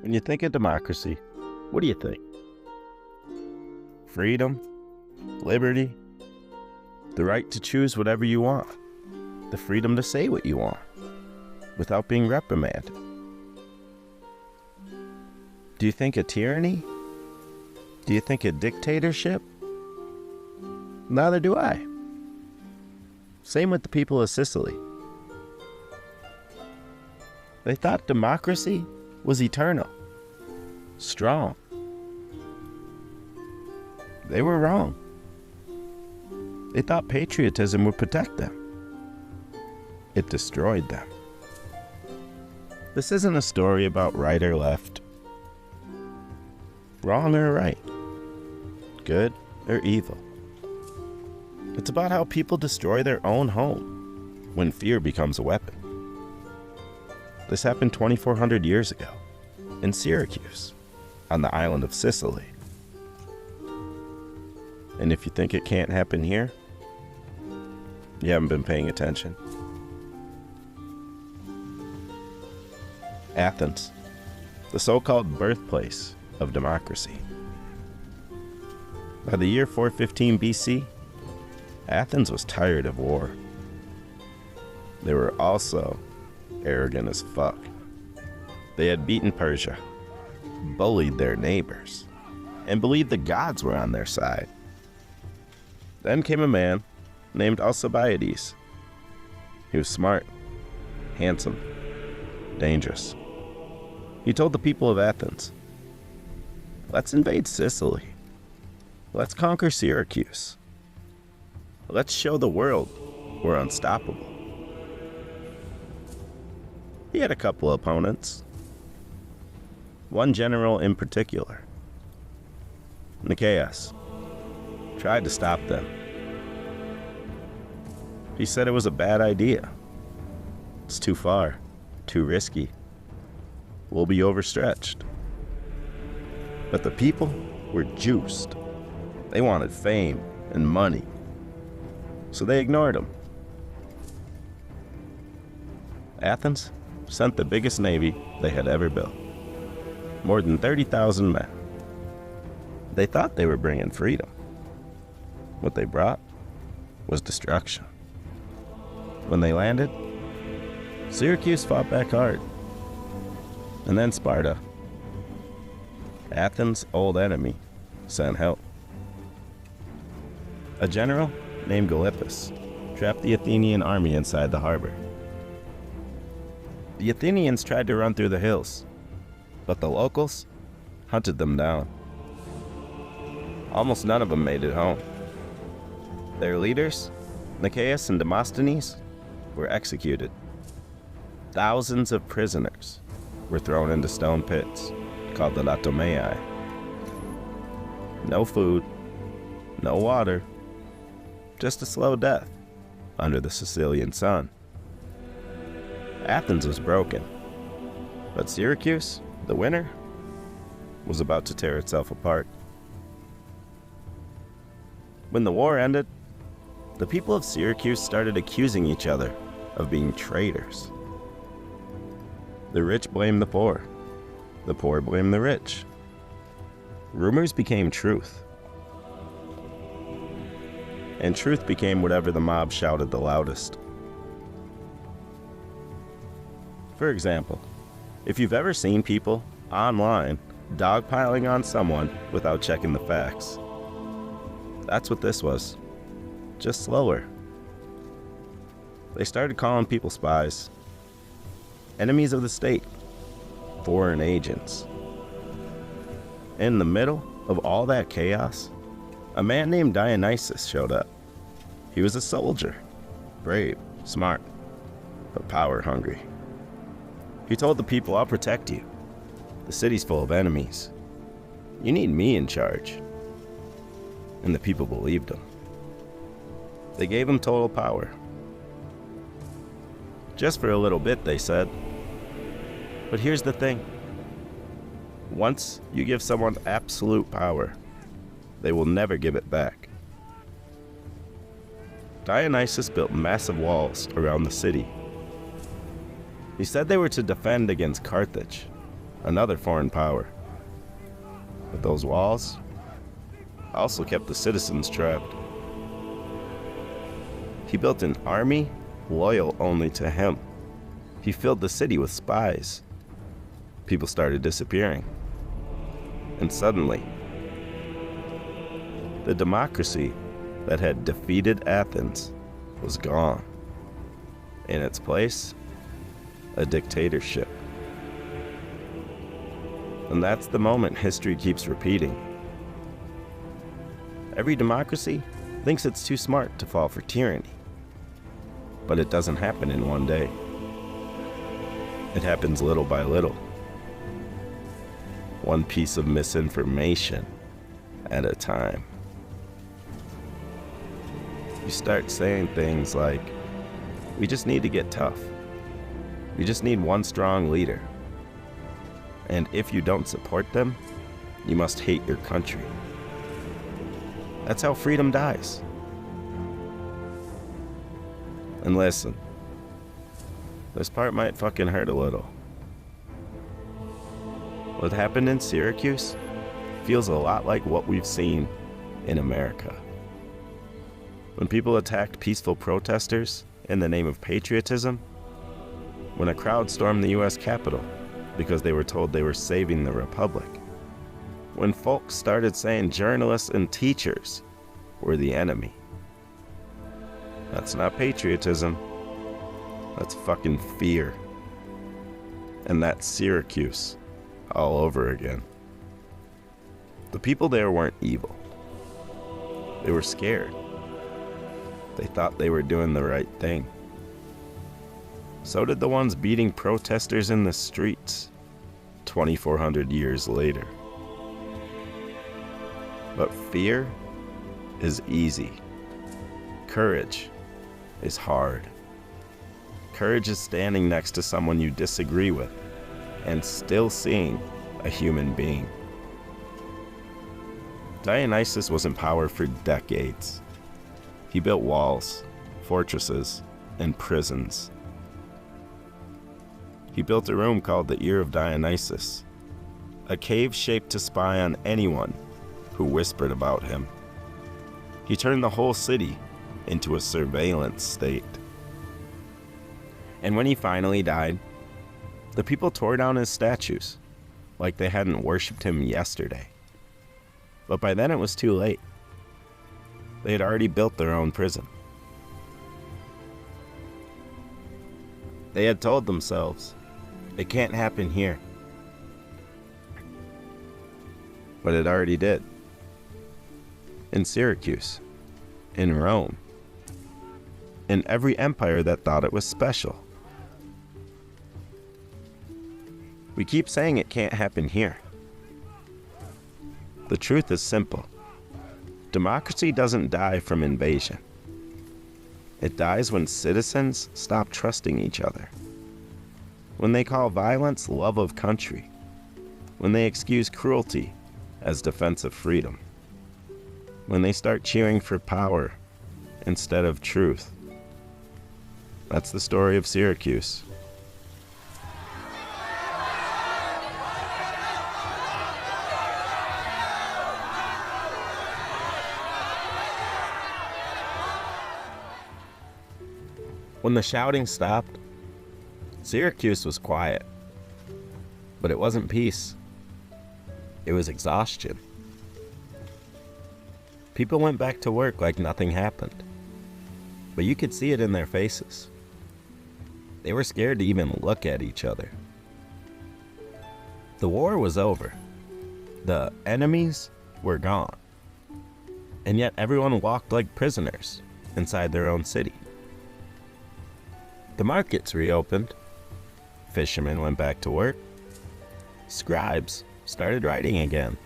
When you think of democracy, what do you think? Freedom, liberty, the right to choose whatever you want, the freedom to say what you want without being reprimanded. Do you think a tyranny? Do you think a dictatorship? Neither do I. Same with the people of Sicily. They thought democracy was eternal, strong. They were wrong. They thought patriotism would protect them. It destroyed them. This isn't a story about right or left, wrong or right, good or evil. It's about how people destroy their own home when fear becomes a weapon. This happened 2,400 years ago in Syracuse, on the island of Sicily. And if you think it can't happen here, you haven't been paying attention. Athens, the so-called birthplace of democracy. By the year 415 BC, Athens was tired of war. They were also arrogant as fuck. They had beaten Persia, bullied their neighbors, and believed the gods were on their side. Then came a man named Alcibiades. He was smart, handsome, dangerous. He told the people of Athens, "Let's invade Sicily. Let's conquer Syracuse. Let's show the world we're unstoppable." He had a couple of opponents. One general in particular, Nicaeus, tried to stop them. He said it was a bad idea. It's too far, too risky. We'll be overstretched. But the people were juiced. They wanted fame and money, so they ignored him. Athens sent the biggest navy they had ever built, more than 30,000 men. They thought they were bringing freedom. What they brought was destruction. When they landed, Syracuse fought back hard, and then Sparta, Athens' old enemy, sent help. A general named Gylippus trapped the Athenian army inside the harbor. The Athenians tried to run through the hills, but the locals hunted them down. Almost none of them made it home. Their leaders, Nicaeus and Demosthenes, were executed. Thousands of prisoners were thrown into stone pits called the Latomei. No food, no water, just a slow death under the Sicilian sun. Athens was broken, but Syracuse, the winner, was about to tear itself apart. When the war ended, the people of Syracuse started accusing each other of being traitors. The rich blamed the poor blamed the rich. Rumors became truth, and truth became whatever the mob shouted the loudest. For example, if you've ever seen people online dogpiling on someone without checking the facts, that's what this was, just slower. They started calling people spies, enemies of the state, foreign agents. In the middle of all that chaos, a man named Dionysius showed up. He was a soldier, brave, smart, but power hungry. He told the people, "I'll protect you. The city's full of enemies. You need me in charge." And the people believed him. They gave him total power. Just for a little bit, they said. But here's the thing. Once you give someone absolute power, they will never give it back. Dionysius built massive walls around the city. He said they were to defend against Carthage, another foreign power. But those walls also kept the citizens trapped. He built an army loyal only to him. He filled the city with spies. People started disappearing. And suddenly, the democracy that had defeated Athens was gone. In its place, a dictatorship. And that's the moment history keeps repeating. Every democracy thinks it's too smart to fall for tyranny. But it doesn't happen in one day. It happens little by little. One piece of misinformation at a time. You start saying things like, we just need to get tough. We just need one strong leader. And if you don't support them, you must hate your country. That's how freedom dies. And listen, this part might fucking hurt a little. What happened in Syracuse feels a lot like what we've seen in America. When people attacked peaceful protesters in the name of patriotism, when a crowd stormed the US Capitol because they were told they were saving the Republic, when folks started saying journalists and teachers were the enemy. That's not patriotism. That's fucking fear. And that's Syracuse all over again. The people there weren't evil. They were scared. They thought they were doing the right thing. So did the ones beating protesters in the streets 2,400 years later. But fear is easy. Courage is hard. Courage is standing next to someone you disagree with and still seeing a human being. Dionysius was in power for decades. He built walls, fortresses, and prisons. He built a room called the Ear of Dionysius, a cave shaped to spy on anyone who whispered about him. He turned the whole city into a surveillance state. And when he finally died, the people tore down his statues like they hadn't worshipped him yesterday. But by then it was too late. They had already built their own prison. They had told themselves, it can't happen here. But it already did. In Syracuse, in Rome, in every empire that thought it was special. We keep saying it can't happen here. The truth is simple. Democracy doesn't die from invasion. It dies when citizens stop trusting each other. When they call violence love of country. When they excuse cruelty as defense of freedom. When they start cheering for power instead of truth. That's the story of Syracuse. When the shouting stopped, Syracuse was quiet. But it wasn't peace. It was exhaustion. People went back to work like nothing happened. But you could see it in their faces. They were scared to even look at each other. The war was over. The enemies were gone. And yet everyone walked like prisoners inside their own city. The markets reopened. Fishermen went back to work. Scribes started writing again.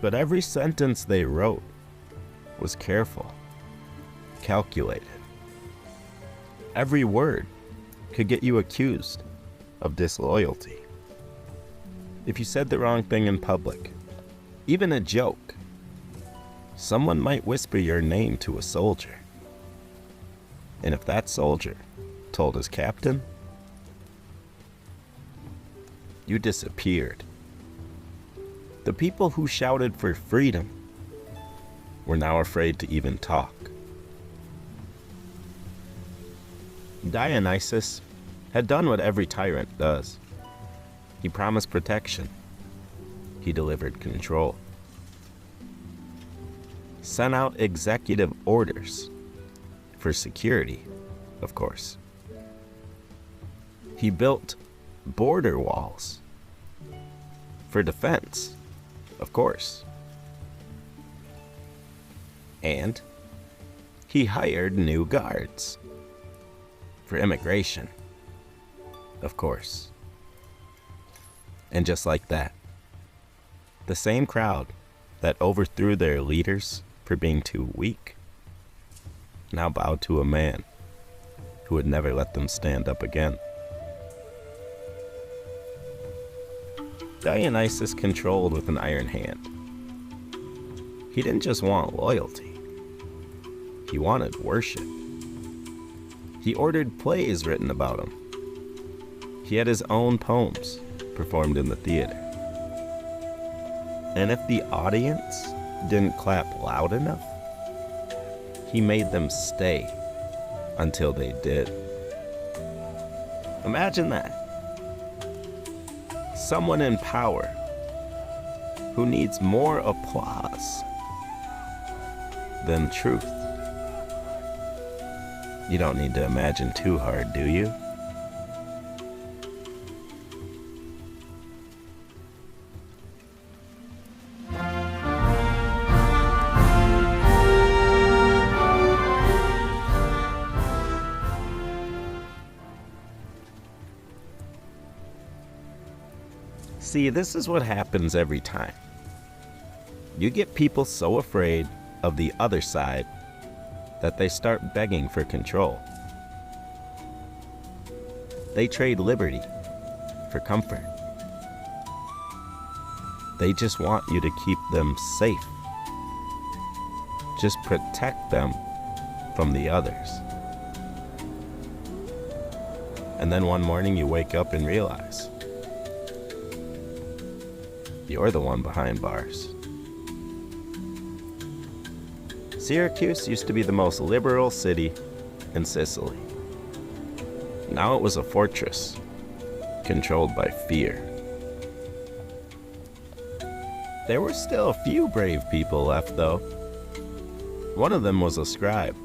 But every sentence they wrote was careful, calculated. Every word could get you accused of disloyalty. If you said the wrong thing in public, even a joke, someone might whisper your name to a soldier. And if that soldier told his captain, you disappeared. The people who shouted for freedom were now afraid to even talk. Dionysius had done what every tyrant does. He promised protection. He delivered control. Sent out executive orders for security, of course. He built border walls for defense, of course. And he hired new guards for immigration, of course. And just like that, the same crowd that overthrew their leaders for being too weak now bowed to a man who would never let them stand up again. Dionysius controlled with an iron hand. He didn't just want loyalty. He wanted worship. He ordered plays written about him. He had his own poems performed in the theater. And if the audience didn't clap loud enough, he made them stay until they did. Imagine that. Someone in power who needs more applause than truth. You don't need to imagine too hard, do you? See, this is what happens every time. You get people so afraid of the other side that they start begging for control. They trade liberty for comfort. They just want you to keep them safe. Just protect them from the others. And then one morning you wake up and realize you're the one behind bars. Syracuse used to be the most liberal city in Sicily. Now it was a fortress controlled by fear. There were still a few brave people left, though. One of them was a scribe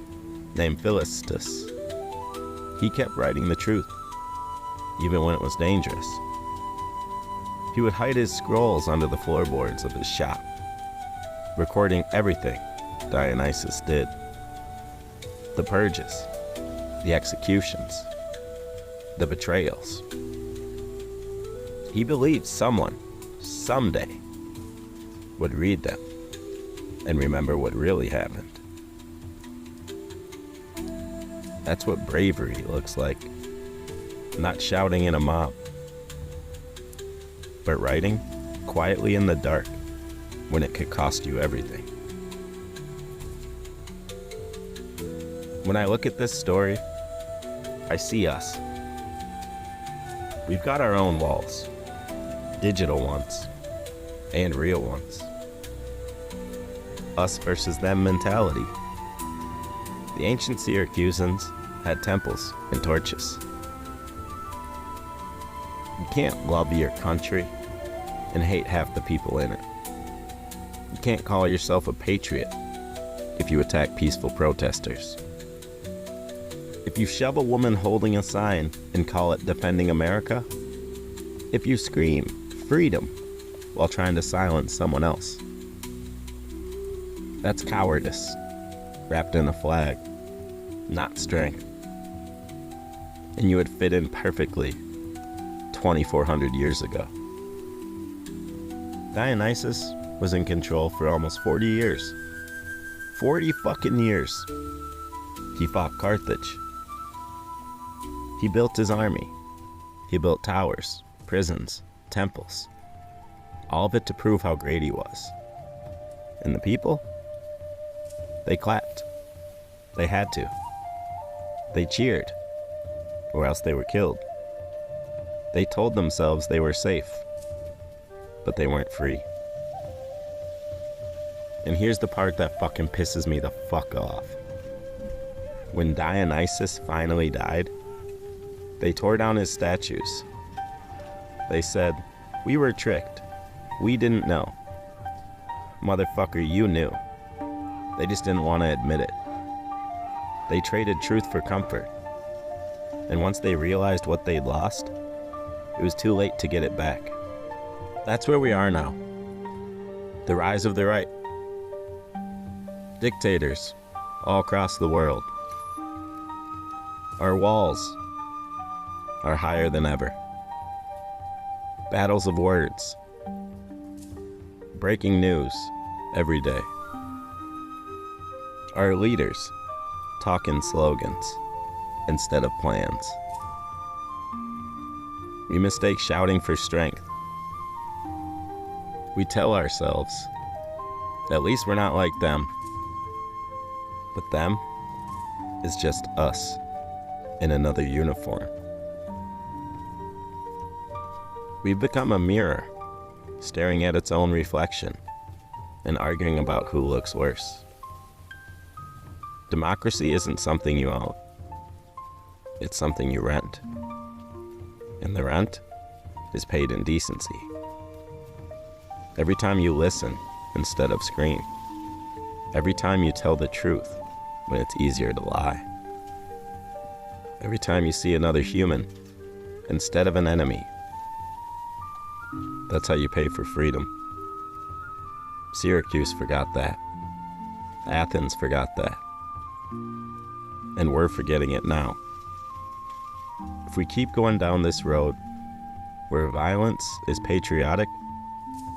named Philistus. He kept writing the truth, even when it was dangerous. He would hide his scrolls under the floorboards of his shop, recording everything Dionysius did. The purges, the executions, the betrayals. He believed someone, someday, would read them and remember what really happened. That's what bravery looks like. Not shouting in a mob, but writing quietly in the dark when it could cost you everything. When I look at this story, I see us. We've got our own walls, digital ones and real ones. Us versus them mentality. The ancient Syracusans had temples and torches. You can't love your country and hate half the people in it. You can't call yourself a patriot if you attack peaceful protesters. If you shove a woman holding a sign and call it defending America, if you scream freedom while trying to silence someone else, that's cowardice wrapped in a flag, not strength. And you would fit in perfectly 2,400 years ago. Dionysius was in control for almost 40 years. 40 fucking years. He fought Carthage. He built his army. He built towers, prisons, temples. All of it to prove how great he was. And the people? They clapped. They had to. They cheered, or else they were killed. They told themselves they were safe, but they weren't free. And here's the part that fucking pisses me the fuck off. When Dionysius finally died, they tore down his statues. They said, "We were tricked. We didn't know." Motherfucker, you knew. They just didn't want to admit it. They traded truth for comfort. And once they realized what they'd lost, it was too late to get it back. That's where we are now. The rise of the right. Dictators all across the world. Our walls are higher than ever. Battles of words. Breaking news every day. Our leaders talk in slogans instead of plans. We mistake shouting for strength. We tell ourselves, at least we're not like them. But them is just us in another uniform. We've become a mirror, staring at its own reflection and arguing about who looks worse. Democracy isn't something you own. It's something you rent. And the rent is paid in decency. Every time you listen instead of scream. Every time you tell the truth when it's easier to lie. Every time you see another human instead of an enemy. That's how you pay for freedom. Syracuse forgot that. Athens forgot that. And we're forgetting it now. If we keep going down this road, where violence is patriotic,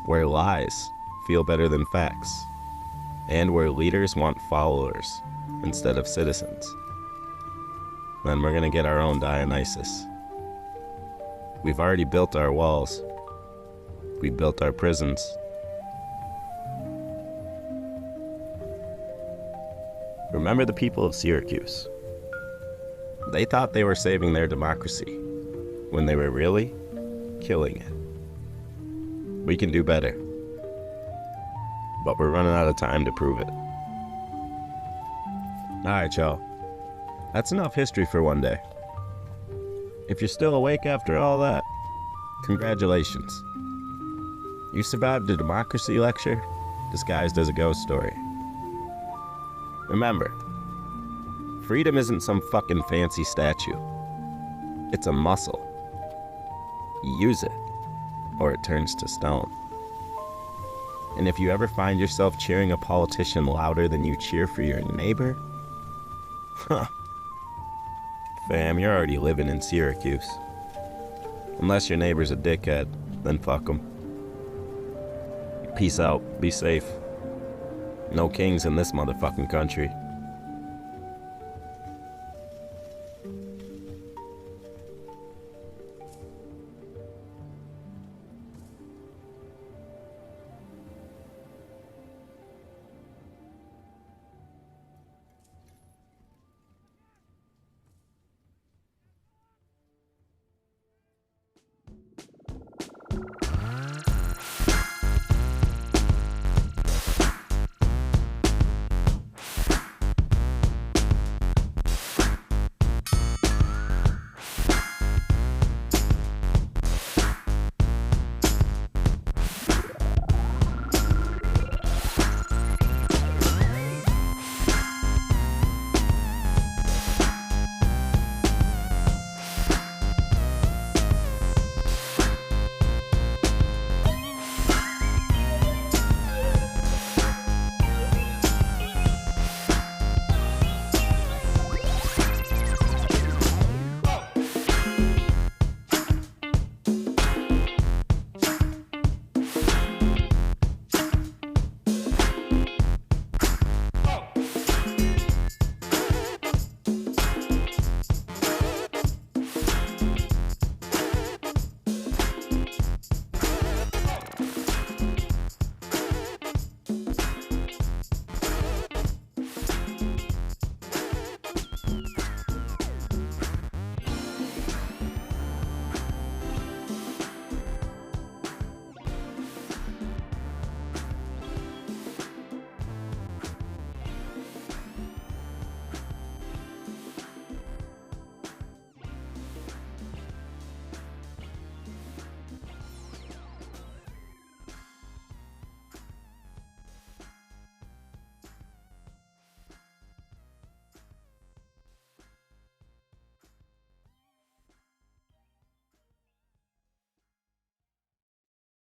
where lies feel better than facts, and where leaders want followers instead of citizens, then we're gonna get our own Dionysius. We've already built our walls. We built our prisons. Remember the people of Syracuse. They thought they were saving their democracy when they were really killing it. We can do better, but we're running out of time to prove it. Alright, y'all. That's enough history for one day. If you're still awake after all that, congratulations. You survived a democracy lecture disguised as a ghost story. Remember, freedom isn't some fucking fancy statue. It's a muscle. Use it, or it turns to stone. And if you ever find yourself cheering a politician louder than you cheer for your neighbor, fam, you're already living in Syracuse. Unless your neighbor's a dickhead, then fuck him. Peace out, be safe. No kings in this motherfucking country.